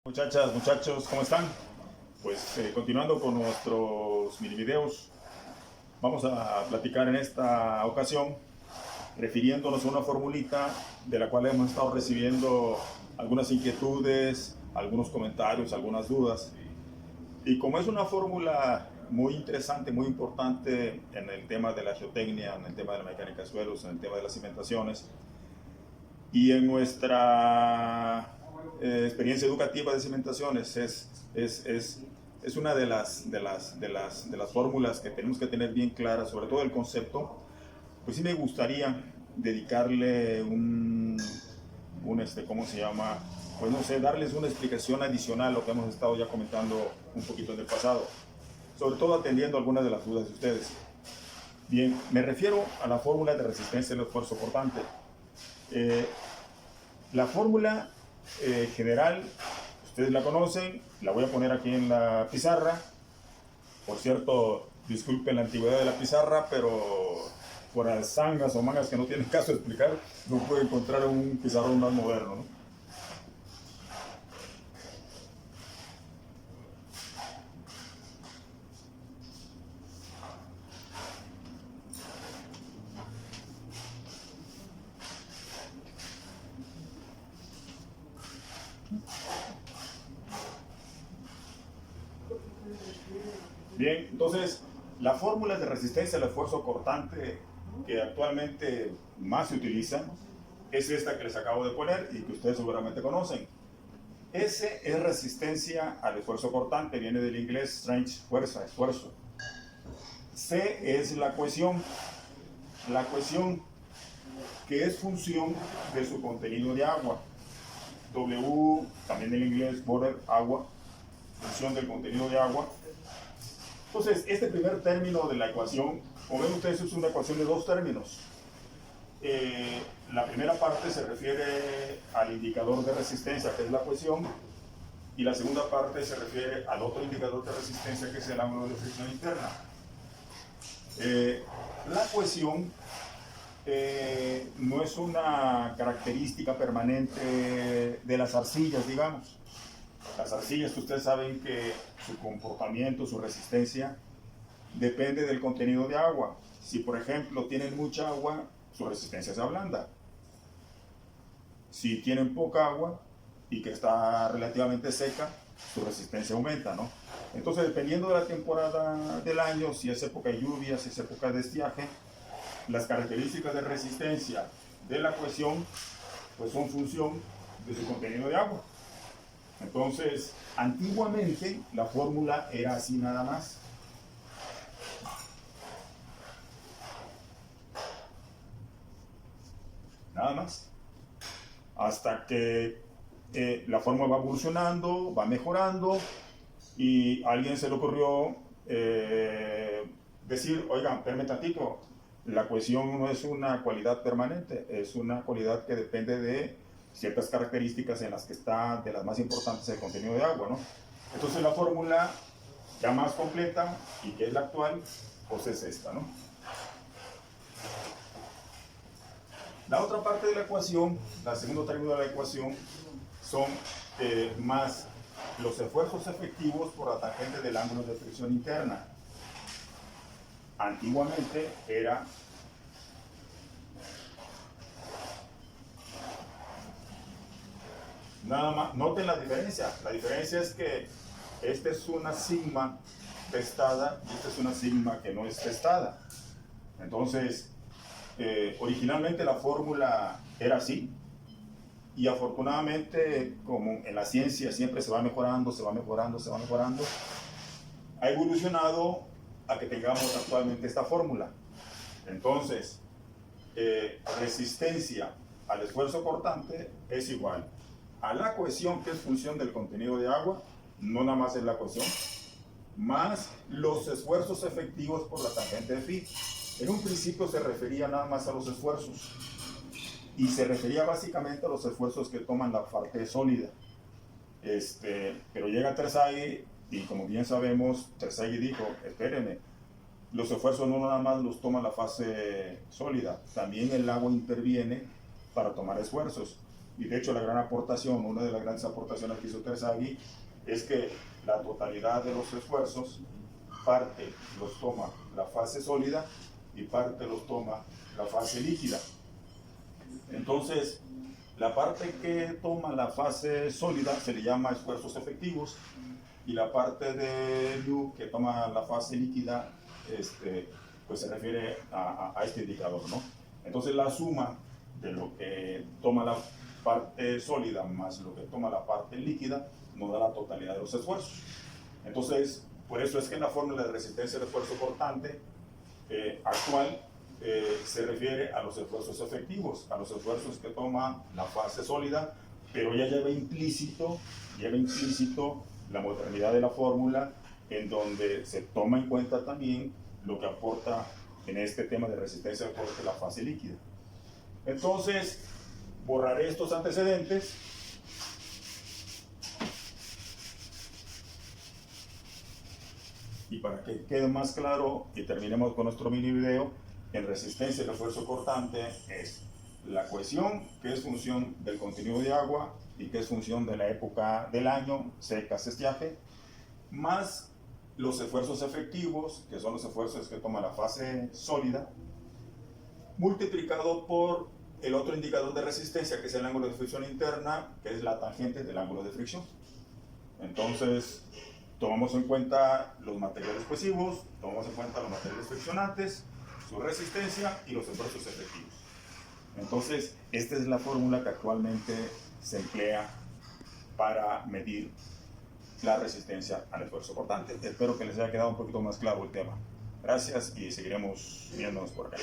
Muchachas, muchachos, ¿cómo están? Pues continuando con nuestros mini videos, vamos a platicar en esta ocasión refiriéndonos a una formulita de la cual hemos estado recibiendo algunas inquietudes, algunos comentarios, algunas dudas. Y como es una fórmula muy interesante, muy importante en el tema de la geotecnia, en el tema de la mecánica de suelos, en el tema de las cimentaciones, y en nuestra experiencia educativa de cimentaciones es una de las fórmulas que tenemos que tener bien claras, sobre todo el concepto. Pues sí me gustaría dedicarle ¿cómo se llama? Pues no sé, darles una explicación adicional a lo que hemos estado ya comentando un poquito en el pasado, sobre todo atendiendo algunas de las dudas de ustedes. Bien, me refiero a la fórmula de resistencia al esfuerzo cortante. La fórmula general, ustedes la conocen, la voy a poner aquí en la pizarra. Por cierto, disculpen la antigüedad de la pizarra, pero por las zangas o mangas que no tienen caso de explicar, no puedo encontrar un pizarrón más moderno, ¿no? Bien, entonces, la fórmula de resistencia al esfuerzo cortante que actualmente más se utiliza es esta que les acabo de poner y que ustedes seguramente conocen. S es resistencia al esfuerzo cortante, viene del inglés strength, fuerza, esfuerzo. C es la cohesión que es función de su contenido de agua. W, también del inglés water, agua, función del contenido de agua. Entonces, este primer término de la ecuación, como ven ustedes, es una ecuación de dos términos. La primera parte se refiere al indicador de resistencia, que es la cohesión, y la segunda parte se refiere al otro indicador de resistencia, que es el ángulo de fricción interna. La cohesión no es una característica permanente de las arcillas, digamos. Las arcillas, ustedes saben que su comportamiento, su resistencia, depende del contenido de agua. Si, por ejemplo, tienen mucha agua, su resistencia se ablanda. Si tienen poca agua y que está relativamente seca, su resistencia aumenta, ¿no? Entonces, dependiendo de la temporada del año, si es época de lluvias, si es época de estiaje, las características de resistencia de la cohesión pues son función de su contenido de agua. Entonces, antiguamente la fórmula era así nada más. Nada más. Hasta que la fórmula va evolucionando, va mejorando y a alguien se le ocurrió decir, oigan, espérame tantito, la cohesión no es una cualidad permanente, es una cualidad que depende de ciertas características en las que está de las más importantes el contenido de agua, ¿no? Entonces la fórmula ya más completa y que es la actual, pues es esta, ¿no? La otra parte de la ecuación, la segundo término de la ecuación, son más los esfuerzos efectivos por la tangente del ángulo de fricción interna. Antiguamente era nada más, noten la diferencia es que esta es una sigma testada y esta es una sigma que no es testada. Entonces, originalmente la fórmula era así y afortunadamente, como en la ciencia siempre se va mejorando, ha evolucionado a que tengamos actualmente esta fórmula. Entonces, resistencia al esfuerzo cortante es igual a la cohesión, que es función del contenido de agua, no nada más es la cohesión, más los esfuerzos efectivos por la tangente de phi. En un principio se refería nada más a los esfuerzos y se refería básicamente a los esfuerzos que toman la parte sólida. Pero llega Terzaghi y, como bien sabemos, Terzaghi dijo, espérenme, los esfuerzos no nada más los toma la fase sólida, también el agua interviene para tomar esfuerzos. y de hecho la gran aportación, una de las grandes aportaciones que hizo Terzaghi, es que la totalidad de los esfuerzos, parte los toma la fase sólida y parte los toma la fase líquida. Entonces, la parte que toma la fase sólida se le llama esfuerzos efectivos, y la parte de Liu que toma la fase líquida, pues se refiere a este indicador, ¿no? Entonces la suma de lo que toma la parte sólida más lo que toma la parte líquida nos da la totalidad de los esfuerzos. Entonces, por eso es que en la fórmula de resistencia de esfuerzo cortante actual se refiere a los esfuerzos efectivos, a los esfuerzos que toma la fase sólida, pero ya lleva implícito la modernidad de la fórmula, en donde se toma en cuenta también lo que aporta en este tema de resistencia de corte la fase líquida. Entonces, borraré estos antecedentes y para que quede más claro y terminemos con nuestro mini video, en resistencia de esfuerzo cortante es la cohesión, que es función del contenido de agua y que es función de la época del año, secas, estiaje, más los esfuerzos efectivos, que son los esfuerzos que toma la fase sólida, multiplicado por el otro indicador de resistencia, que es el ángulo de fricción interna, que es la tangente del ángulo de fricción. Entonces, tomamos en cuenta los materiales cohesivos, tomamos en cuenta los materiales friccionantes, su resistencia y los esfuerzos efectivos. Entonces, esta es la fórmula que actualmente se emplea para medir la resistencia al esfuerzo cortante. Espero que les haya quedado un poquito más claro el tema. Gracias y seguiremos viéndonos por acá.